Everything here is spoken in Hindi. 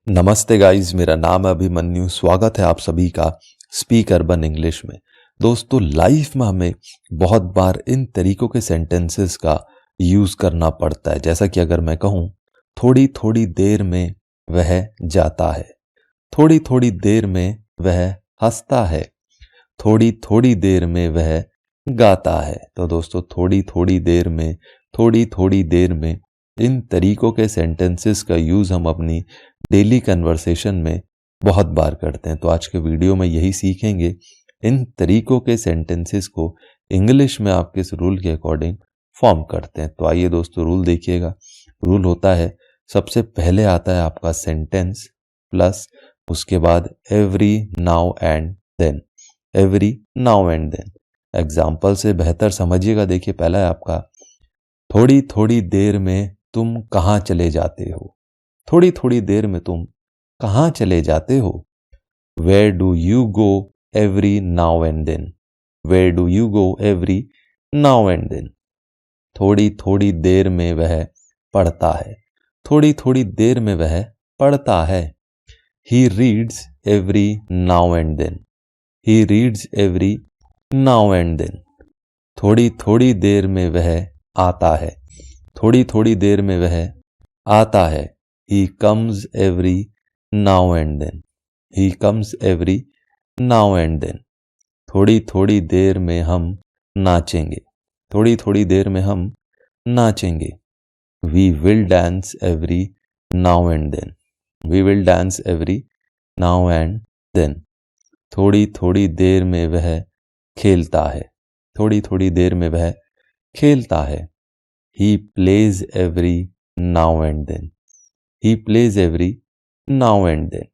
नमस्ते गाइस, मेरा नाम है अभिमन्यु। स्वागत है आप सभी का स्पीक अर्बन इंग्लिश में। दोस्तों, लाइफ में हमें बहुत बार इन तरीकों के सेंटेंसेस का यूज करना पड़ता है। जैसा कि अगर मैं कहूँ, थोड़ी थोड़ी देर में वह जाता है, थोड़ी थोड़ी देर में वह हंसता है, थोड़ी थोड़ी देर में वह गाता है। तो दोस्तों, थोड़ी थोड़ी देर में, थोड़ी थोड़ी देर में, इन तरीकों के सेंटेंसेस का यूज हम अपनी डेली कन्वर्सेशन में बहुत बार करते हैं। तो आज के वीडियो में यही सीखेंगे, इन तरीकों के सेंटेंसेस को इंग्लिश में आप किस रूल के अकॉर्डिंग फॉर्म करते हैं। तो आइए दोस्तों, रूल देखिएगा। रूल होता है, सबसे पहले आता है आपका सेंटेंस प्लस उसके बाद every now and then. Every now and then example से बेहतर समझिएगा। देखिए, पहला है आपका, थोड़ी थोड़ी देर में तुम कहाँ चले जाते हो। थोड़ी थोड़ी देर में तुम कहाँ चले जाते हो। Where do you go every now and then. Where do you go every now and then. थोड़ी थोड़ी देर में वह पढ़ता है। थोड़ी थोड़ी देर में वह पढ़ता है। He reads every now and then. He reads every now and then. थोड़ी थोड़ी देर में वह आता है। थोड़ी थोड़ी देर में वह आता है। He comes every now and then. He comes every now and then. थोड़ी थोड़ी देर में हम नाचेंगे। थोड़ी थोड़ी देर में हम नाचेंगे। We will dance every now and then. We will dance every now and then. थोड़ी थोड़ी देर में वह खेलता है। थोड़ी थोड़ी देर में वह खेलता है। He plays every now and then. He plays every now and then.